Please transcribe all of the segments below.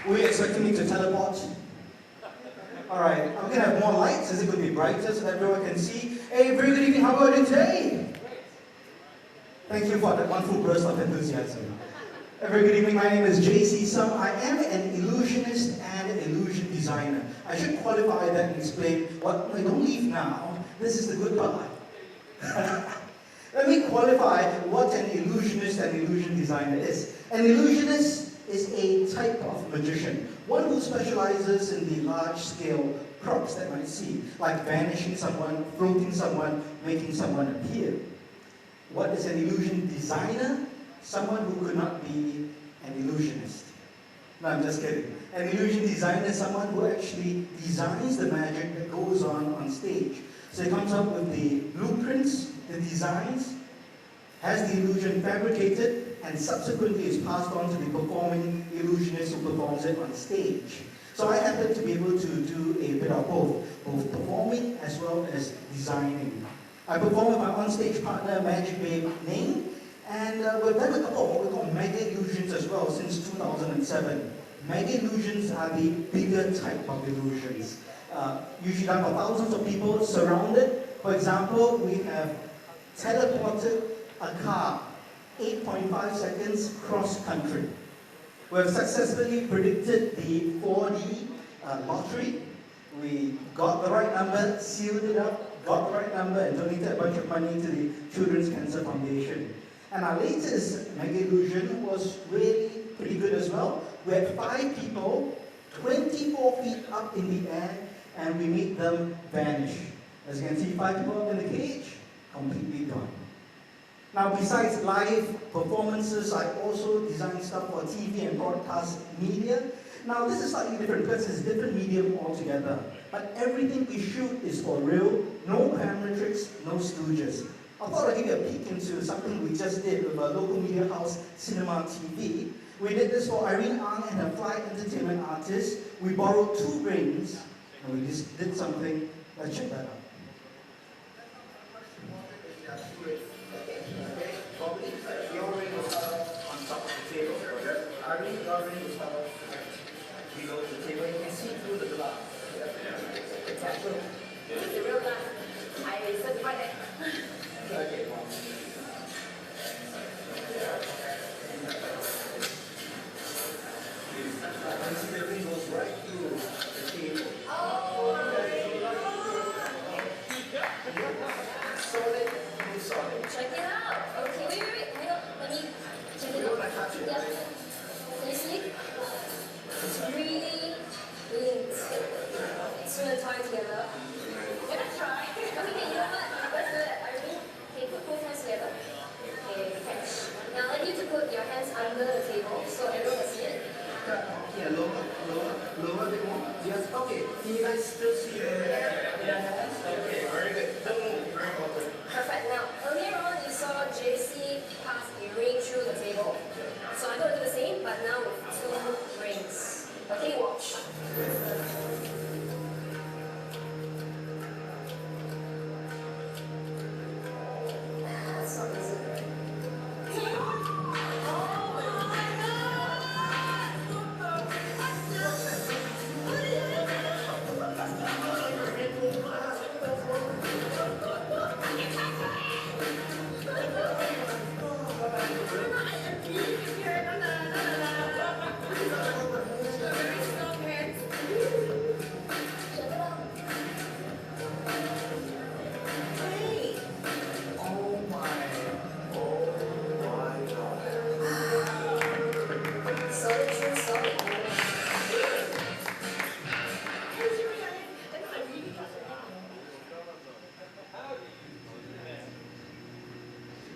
Were you expecting me to teleport? Alright, I'm going to have more lights. Is it going to be brighter so that everyone can see? Hey, very good evening. How are you today? Thank you for that wonderful burst of enthusiasm. A very good evening. My name is JC Sum. I am an illusionist and an illusion designer. I should qualify that and explain what. No, don't leave now. This is the good part. Let me qualify what an illusionist and illusion designer is. An illusionist is a type of magician, one who specializes in the large-scale props that might see, like vanishing someone, floating someone, making someone appear. What is an illusion designer? Someone who could not be an illusionist. No, I'm just kidding. An illusion designer is someone who actually designs the magic that goes on stage. So he comes up with the blueprints, the designs, has the illusion fabricated, and subsequently is passed on to the performing illusionist who performs it on stage. So I happen to be able to do a bit of both performing as well as designing. I perform with my on-stage partner, Magic Babe Ning, and we've done a couple of what we call mega illusions as well since 2007. Mega illusions are the bigger type of illusions. Usually done for thousands of people surrounded. For example, we have teleported a car 8.5 seconds cross-country. We have successfully predicted the 4D lottery. We got the right number, sealed it up, got the right number, and donated a bunch of money to the Children's Cancer Foundation. And our latest mega illusion was really pretty good as well. We had 5 people, 24 feet up in the air, and we made them vanish. As you can see, 5 people up in the cage, completely gone. Now, besides live performances, I also design stuff for TV and broadcast media. Now, this is slightly different because it's a different medium altogether. But everything we shoot is for real, no camera tricks, no stooges. I thought I'd give you a peek into something we just did with a local media house, Cinema TV. We did this for Irene Ang and her fly entertainment artist. We borrowed 2 rings, and we just did something. Let's check that out. Your ring will start on top of the table. Irene, your ring will start below the table. You can see through the glass. It's actually the real glass. I certified that. Okay, well. You see the ring goes right through the table. Oh my God! Solid, really solid. Check it out. Okay, wait. Hang on. Let me check it out. Yeah. Can you see? It's really linked. It's going to tie together. You're gonna try. Okay, you know what? Let's do it. Are you? Okay, put both hands together. Okay, catch. Now I need you to put your hands under the table so everyone can see it. Yeah, lower a bit more. Yes, okay. Can you guys still see the hands? Okay, very good. Don't move, very important. Perfect. Now, earlier on you saw JC pass a ring through the table. So I'm going to do the same, but now with 2 rings. Okay, watch. That's not easy.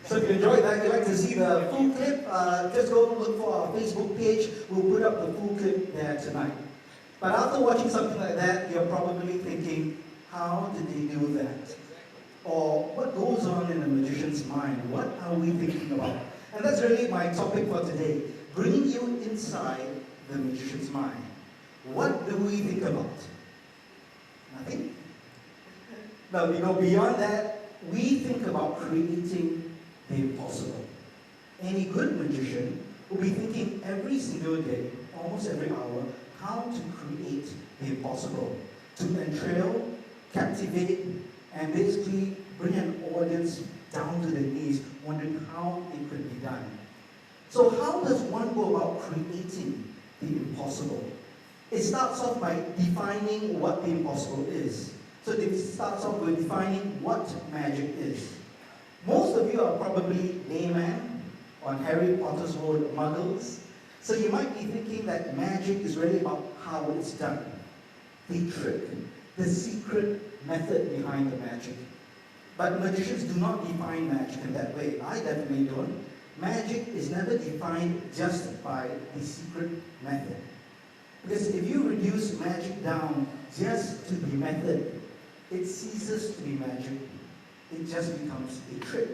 So if you enjoyed that, you'd like to see the full clip, just go look for our Facebook page. We'll put up the full clip there tonight. But after watching something like that, you're probably thinking, how did they do that? Or what goes on in a magician's mind? What are we thinking about? And that's really my topic for today, bringing you inside the magician's mind. What do we think about? Nothing? No, we go beyond that. We think about creating the impossible. Any good magician will be thinking every single day, almost every hour, how to create the impossible, to entrail, captivate, and basically bring an audience down to their knees, wondering how it could be done. So how does one go about creating the impossible? It starts off by defining what the impossible is. So it starts off with defining what magic is. Most of you are probably laymen on Harry Potter's world, muggles. So you might be thinking that magic is really about how it's done. The trick, the secret method behind the magic. But magicians do not define magic in that way. I definitely don't. Magic is never defined just by the secret method. Because if you reduce magic down just to the method, it ceases to be magic. It just becomes a trick.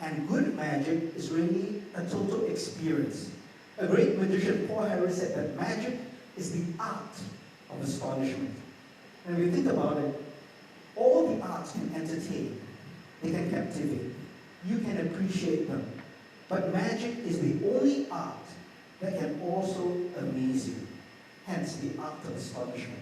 And good magic is really a total experience. A great magician, Paul Harris, said that magic is the art of astonishment. And if you think about it, all the arts can entertain, they can captivate, you can appreciate them. But magic is the only art that can also amaze you, hence the art of astonishment.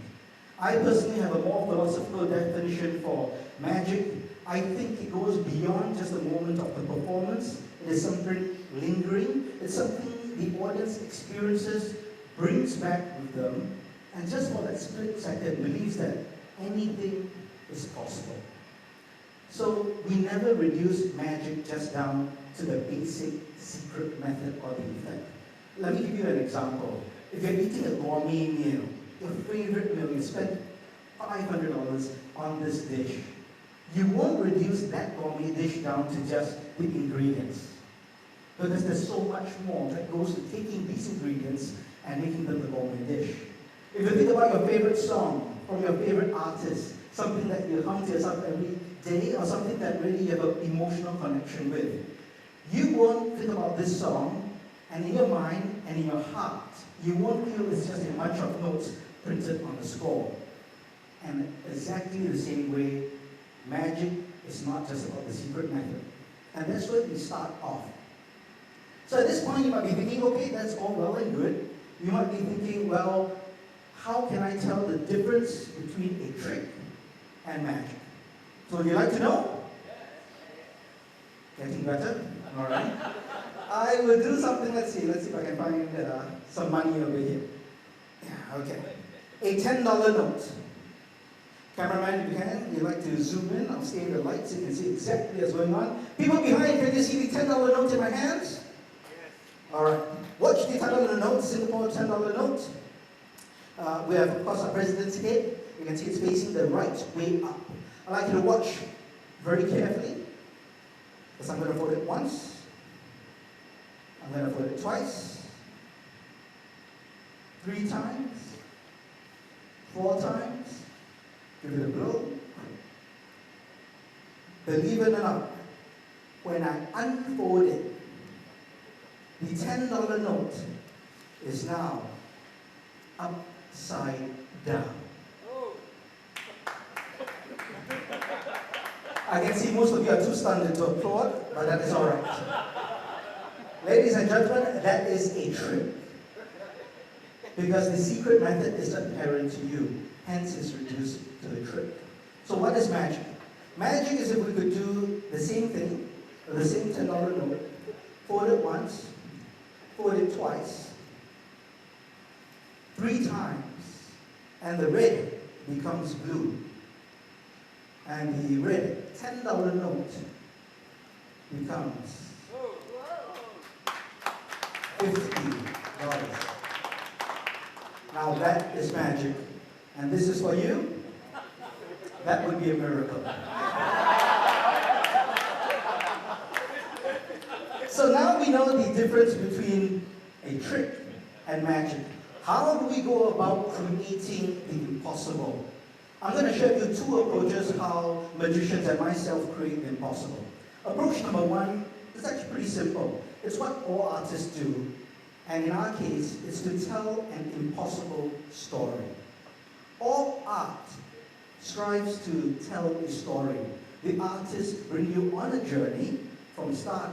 I personally have a more philosophical definition for magic. I think it goes beyond just the moment of the performance. It is something lingering. It's something the audience experiences, brings back with them, and just for that split second believes that anything is possible. So we never reduce magic just down to the basic secret method or the effect. Let me give you an example. If you're eating a gourmet meal, your favorite meal, you spend $500 on this dish, you won't reduce that gourmet dish down to just the ingredients. Because there's so much more that goes to taking these ingredients and making them the gourmet dish. If you think about your favorite song from your favorite artist, something that you hum to yourself every day, or something that really you have an emotional connection with, you won't think about this song, and in your mind and in your heart, you won't feel it's just a bunch of notes printed on the score. And exactly the same way, magic is not just about the secret method. And that's where we start off. So at this point, you might be thinking, okay, that's all well and good. You might be thinking, well, how can I tell the difference between a trick and magic? So would you like to know? Getting better? All right. I will do something, let's see if I can find some money over here. Yeah, okay. A $10 note. Cameraman, if you can, you'd like to zoom in. I'll stay in the light so you can see exactly what's going on. People behind, can you see the $10 note in my hands? Yes. All right. Watch the $10 note, Singapore $10 note. We have, of course, our president's head. You can see it's facing the right way up. I'd like you to watch very carefully, because I'm going to fold it once. I'm going to fold it twice. 3 times. 4 times. Give it a blow. Believe it or not, when I unfold it, the $10 note is now upside down. I can see most of you are too stunned to applaud, but that is all right. Ladies and gentlemen, that is a trick. Because the secret method is apparent to you, hence it's reduced to a trick. So what is magic? Magic is if we could do the same thing, or the same $10 note, fold it once, fold it twice, 3 times, and the red becomes blue. And the red $10 note becomes $50. Now that is magic. And this is for you? That would be a miracle. So now we know the difference between a trick and magic. How do we go about creating the impossible? I'm going to show you 2 approaches how magicians and myself create the impossible. Approach number 1 is actually pretty simple. It's what all artists do. And in our case, it's to tell an impossible story. All art strives to tell a story. The artists bring you on a journey from start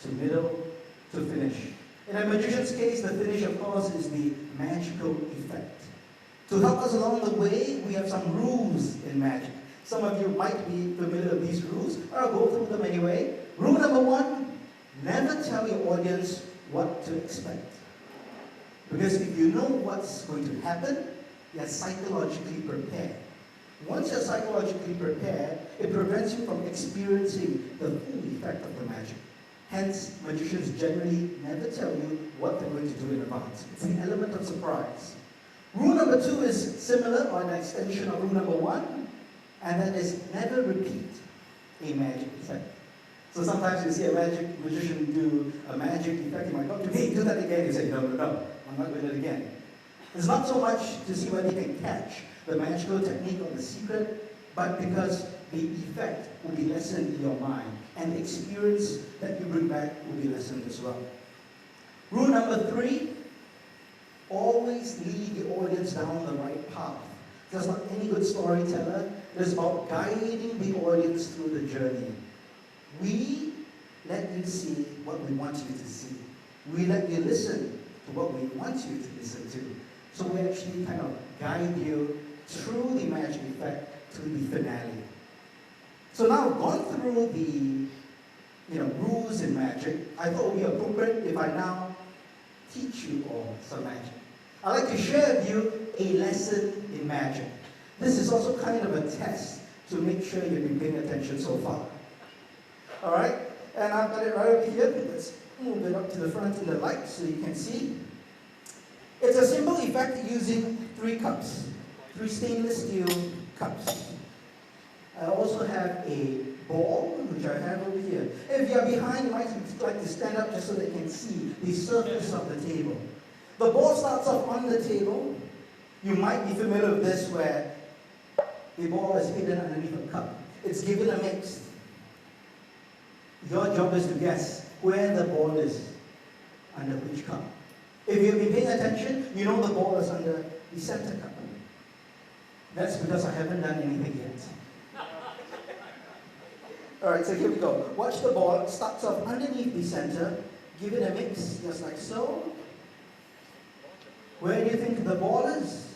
to middle to finish. In a magician's case, the finish, of course, is the magical effect. To help us along the way, we have some rules in magic. Some of you might be familiar with these rules, but I'll go through them anyway. Rule number 1, never tell your audience what to expect. Because if you know what's going to happen, you're psychologically prepared. Once you're psychologically prepared, it prevents you from experiencing the full effect of the magic. Hence, magicians generally never tell you what they're going to do in advance. It's the element of surprise. Rule number 2 is similar, or an extension of rule number 1, and that is never repeat a magic effect. So sometimes you see a magician do a magic effect, you might go to, hey, do that again. You say, no, I'm not doing it again. It's not so much to see whether you can catch the magical technique or the secret, but because the effect will be lessened in your mind, and the experience that you bring back will be lessened as well. Rule number 3, always lead the audience down the right path. Just like any good storyteller, it's about guiding the audience through the journey. We let you see what we want you to see. We let you listen to what we want you to listen to. So we actually kind of guide you through the magic effect to the finale. So now I've gone through the rules in magic. I thought it would be appropriate if I now teach you all some magic. I'd like to share with you a lesson in magic. This is also kind of a test to make sure you've been paying attention so far. All right? And I've got it right over here. Let's move it up to the front in the light so you can see. It's a simple effect using 3 cups, 3 stainless steel cups. I also have a ball, which I have over here. If you're behind, you might like to stand up just so they can see the surface of the table. The ball starts off on the table. You might be familiar with this, where the ball is hidden underneath a cup. It's given a mix. Your job is to guess where the ball is, under which cup. If you've been paying attention, you know the ball is under the center cup. That's because I haven't done anything yet. Alright, so here we go. Watch the ball. It starts off underneath the center. Give it a mix, just like so. Where do you think the ball is?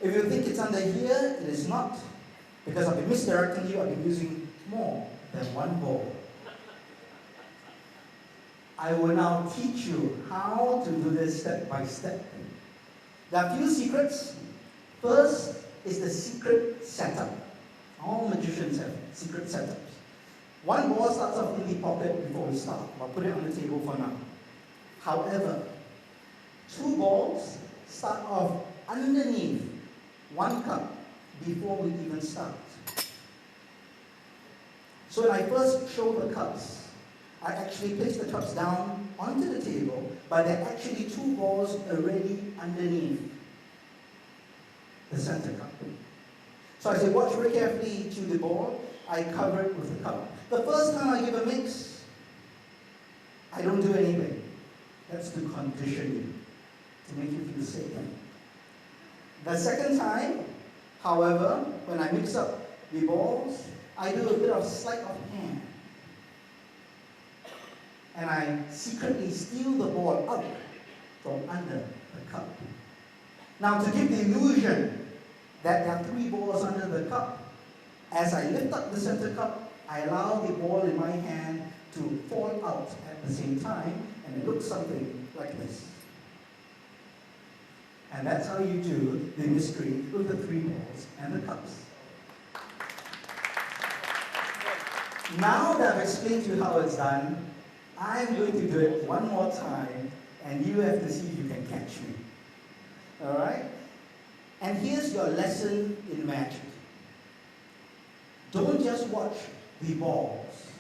If you think it's under here, it is not. Because I've been misdirecting you, I've been using more than one ball. I will now teach you how to do this step by step. There are a few secrets. First is the secret setup. All magicians have secret setups. One ball starts off in the pocket before we start. I'll put it on the table for now. However, 2 balls start off underneath 1 cup before we even start. So when I first show the cups, I actually place the cups down onto the table, but there are actually 2 balls already underneath the center cup. So I say, watch very carefully to the ball. I cover it with the cup. The first time I give a mix, I don't do anything. That's to condition you, to make you feel safe. The second time, however, when I mix up the balls, I do a bit of sleight of hand. And I secretly steal the ball out from under the cup. Now, to give the illusion that there are 3 balls under the cup, as I lift up the center cup, I allow the ball in my hand to fall out at the same time, and it looks something like this. And that's how you do the mystery with the 3 balls and the cups. Now that I've explained to you how it's done, I'm going to do it one more time, and you have to see if you can catch me. Alright? And here's your lesson in magic. Don't just watch the balls.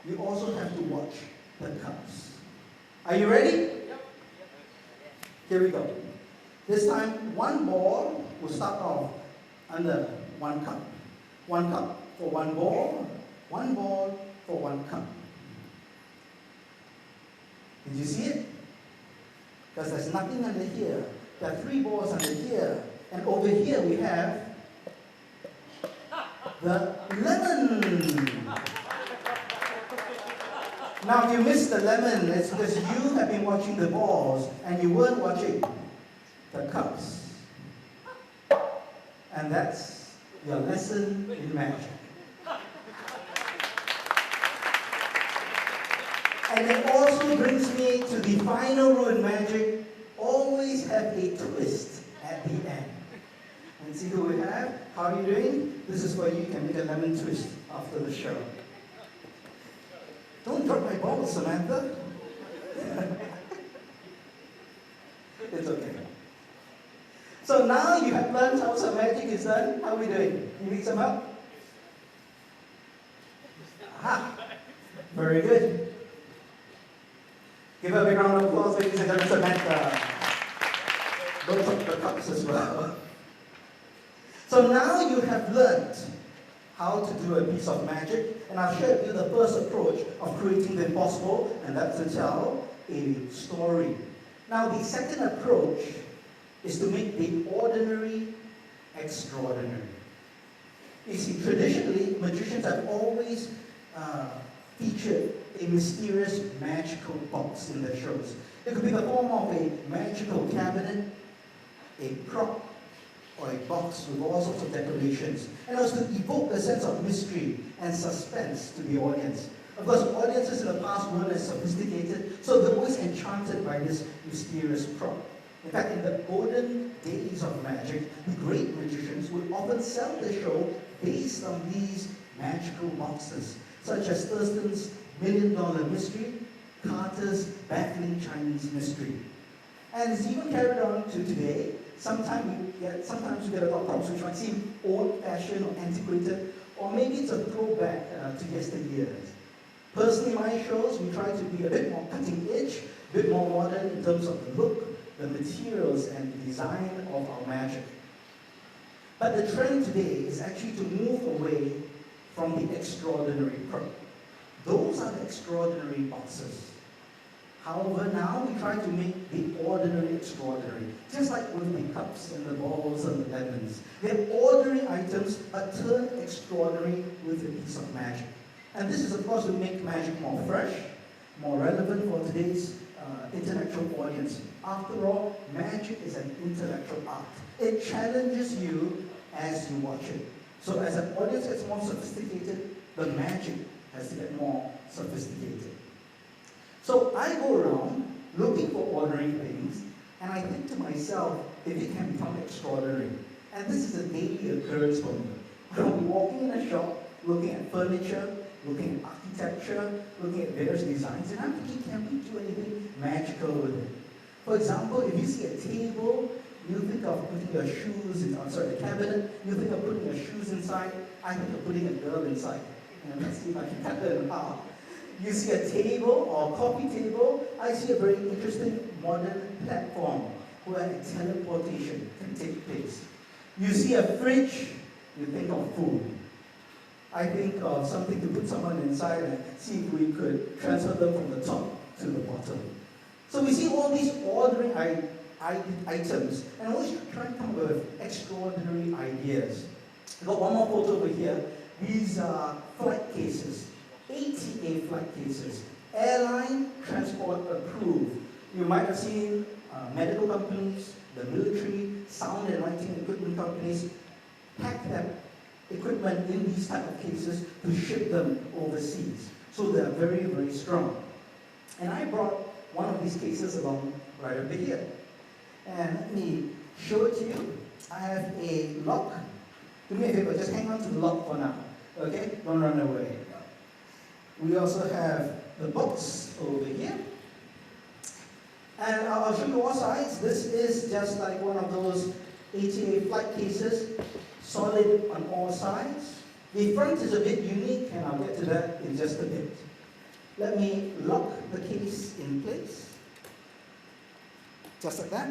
You also have to watch the cups. Are you ready? Yep. Here we go. This time, 1 ball will start off under 1 cup. 1 cup for 1 ball, 1 ball for 1 cup. Did you see it? Because there's nothing under here. There are 3 balls under here. And over here we have the lemon. Now if you missed the lemon, it's because you have been watching the balls and you weren't watching the cup. cups. And that's your lesson in magic. And it also brings me to the final rule in magic: always have a twist at the end. And see who we have? How are you doing? This is where you can make a lemon twist after the show. Don't drop my ball, Samantha. It's okay. So now you have learned how some magic is done. How are we doing? You need some help? Aha! Very good. Give a big round of applause, ladies and gentlemen, Samantha. Don't drop the cups as well. So now you have learned how to do a piece of magic, and I've shared with you the first approach of creating the impossible, and that's to tell a story. Now the second approach is to make the ordinary extraordinary. You see, traditionally, magicians have always featured a mysterious magical box in their shows. It could be the form of a magical cabinet, a prop, or a box with all sorts of decorations. And it was to evoke a sense of mystery and suspense to the audience. Of course, audiences in the past weren't as sophisticated, so they're always enchanted by this mysterious prop. In fact, in the golden days of magic, the great magicians would often sell their show based on these magical boxes, such as Thurston's $1 Million Mystery, Carter's Baffling Chinese Mystery. And it's even carried on to today. Sometimes you get a lot of props which might seem old-fashioned or antiquated, or maybe it's a throwback to yesteryears. Personally, my shows, we try to be a bit more cutting edge, a bit more modern in terms of the look, the materials, and the design of our magic. But the trend today is actually to move away from the extraordinary prop. Those are the extraordinary boxes. However, now we try to make the ordinary extraordinary, just like with the cups and the balls and the lemons. They're ordinary items, but turned extraordinary with a piece of magic. And this is, of course, to make magic more fresh, more relevant for today's intellectual audience. After all, magic is an intellectual art. It challenges you as you watch it. So as an audience gets more sophisticated, the magic has to get more sophisticated. So I go around looking for ordinary things, and I think to myself, if it can become extraordinary. And this is a daily occurrence for me. I'll be walking in a shop, looking at furniture, looking at architecture, looking at various designs, and I'm thinking, can we do anything magical with it? For example, if you see a table, you think of putting your shoes in, a cabinet, you think of putting your shoes inside, I think of putting a girl inside. And let's see if I can cut her in half. You see a table or a coffee table, I see a very interesting modern platform where teleportation can take place. You see a fridge, you think of food. I think of something to put someone inside and see if we could transfer them from the top to the bottom. So we see all these ordinary items, and I always try to come up with extraordinary ideas. I've got one more photo over here. These are flight cases, ATA flight cases, airline transport approved. You might have seen medical companies, the military, sound and lighting equipment companies pack their equipment in these type of cases to ship them overseas. So they're very, very strong. And I brought one of these cases along right over here. And let me show it to you. I have a lock. Do me a favor, just hang on to the lock for now. Okay? Don't run away. We also have the box over here. And I'll show you all sides. This is just like one of those ATA flight cases, solid on all sides. The front is a bit unique, and I'll get to that in just a bit. Let me lock the case in place. Just like that.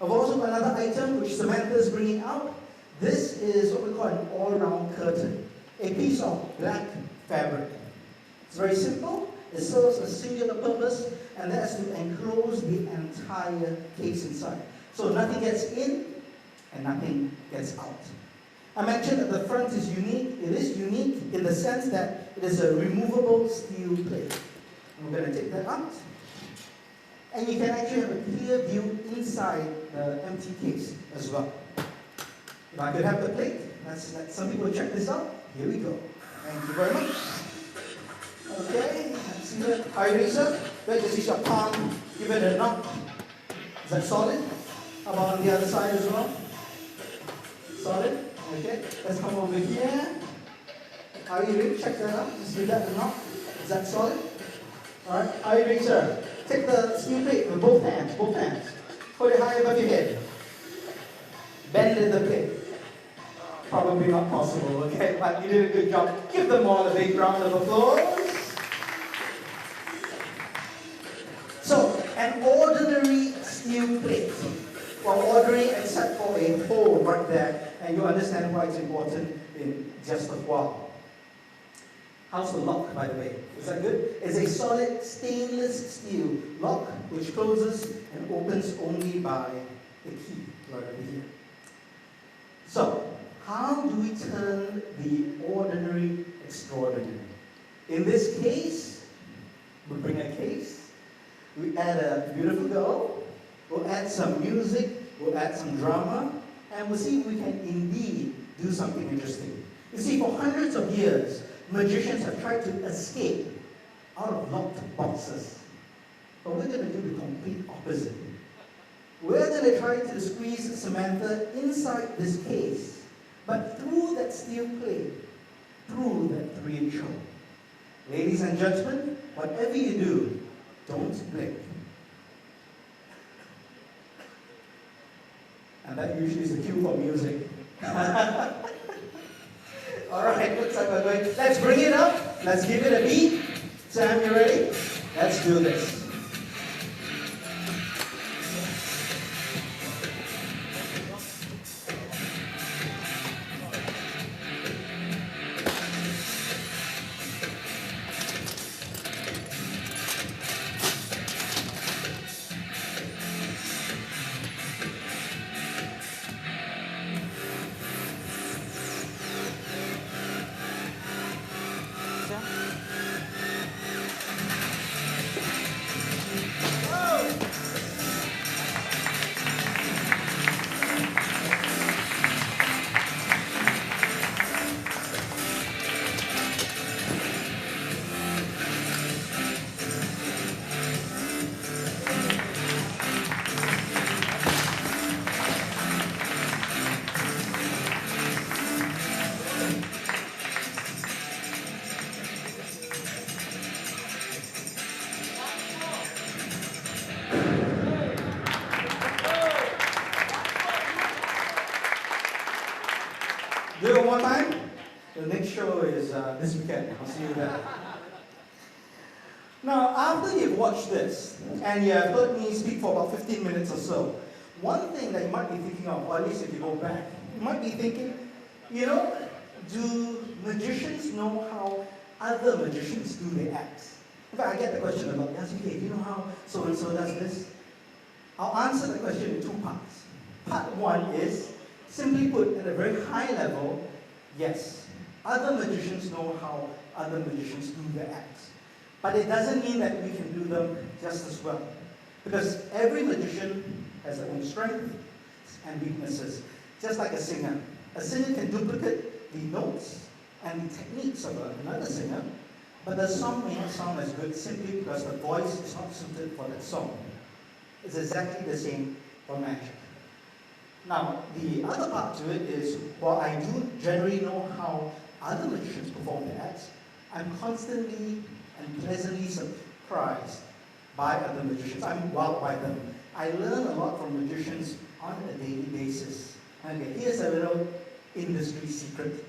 I've also got another item which Samantha is bringing out. This is what we call an all-round curtain, a piece of black fabric. It's very simple. It serves a singular purpose, and that's to enclose the entire case inside. So nothing gets in and nothing gets out. I mentioned that the front is unique. It is unique in the sense that it is a removable steel plate. And we're going to take that out. And you can actually have a clear view inside the empty case as well. If I could have the plate, let's let some people check this out. Here we go. Thank you very much. Okay, see the eye eraser? Let's just use your palm, give it a knock. Is that solid? How about on the other side as well? Solid? Okay, let's come over here. Eye eraser, check that out. Just give that a knock. Is that solid? Alright, eye eraser. Take the steel plate with both hands, Put it high above your head. Bend in the plate. Probably not possible, okay? But you did a good job. Give them all a big round of applause. So, an ordinary steel plate. Well, ordinary except for a hole right there, and you understand why it's important in just a while. How's the lock, by the way? Is that good? It's a solid stainless steel lock which closes and opens only by the key right over here. So, how do we turn the ordinary extraordinary? In this case, we bring a case, we add a beautiful girl, we'll add some music, we'll add some drama, and we'll see if we can indeed do something interesting. You see, for hundreds of years, magicians have tried to escape out of locked boxes. But we're going to do the complete opposite. We're going to try to squeeze Samantha inside this case, but through that steel plate, through that 3-inch hole. Ladies and gentlemen, whatever you do, don't blink. And that usually is the cue for music. Alright, looks like we're going. Let's bring it up. Let's give it a beat. Sam, you ready? Let's do this. Do it one more time. The next show is this weekend. I'll see you there. Now, after you've watched this, and you have heard me speak for about 15 minutes or so, one thing that you might be thinking of, or at least if you go back, you might be thinking, you know, do magicians know how other magicians do their acts? In fact, I get the question a lot. Yes, okay, do you know how so-and-so does this? I'll answer the question in 2 parts. Part 1 is, simply put, at a very high level, yes, other magicians know how other magicians do their acts. But it doesn't mean that we can do them just as well. Because every magician has their own strengths and weaknesses. Just like a singer. A singer can duplicate the notes and the techniques of another singer, but the song may not sound as good simply because the voice is not suited for that song. It's exactly the same for magic. Now, the other part to it is, while I do generally know how other magicians perform their acts, I'm constantly and pleasantly surprised by other magicians. I'm wowed by them. I learn a lot from magicians on a daily basis. And here's a little industry secret.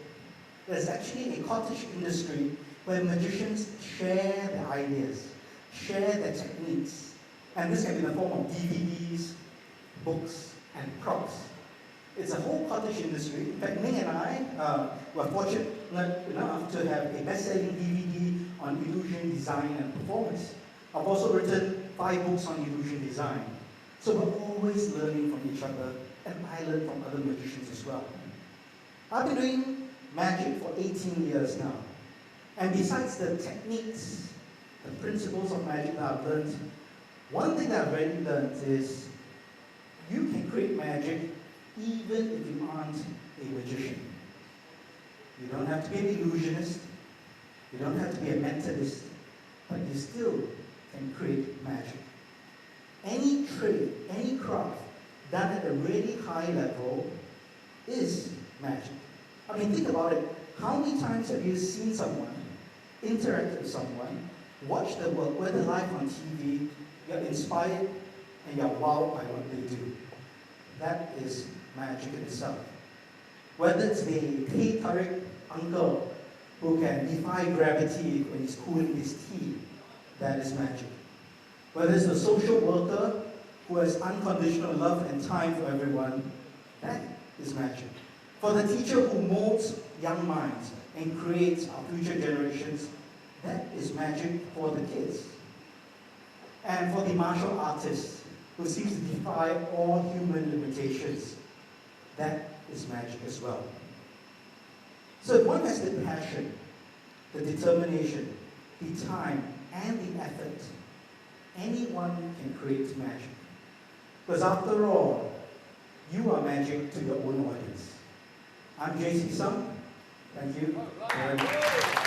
There's actually a cottage industry where magicians share their ideas, share their techniques. And this can be in the form of DVDs, books, and props. It's a whole cottage industry. In fact, Ning and I were fortunate enough to have a best-selling DVD on illusion design and performance. I've also written 5 books on illusion design. So we're always learning from each other, and I learn from other magicians as well. I've been doing magic for 18 years now. And besides the techniques, the principles of magic that I've learned, One thing that I've really learned is you can create magic even if you aren't a magician. You don't have to be an illusionist, you don't have to be a mentalist, but you still can create magic. Any trade, any craft done at a really high level is magic. I mean, think about it. How many times have you seen someone, interact with someone, watch their work, whether live on TV, you're inspired and you're wowed by what they do? That is magic in itself. Whether it's the tea tarik uncle who can defy gravity when he's cooling his tea, that is magic. Whether it's the social worker who has unconditional love and time for everyone, that is magic. For the teacher who molds young minds and creates our future generations, that is magic for the kids. And for the martial artist who seems to defy all human limitations, that is magic as well. So if one has the passion, the determination, the time, and the effort, anyone can create magic. Because after all, you are magic to your own audience. I'm JC Sung. Thank you very much.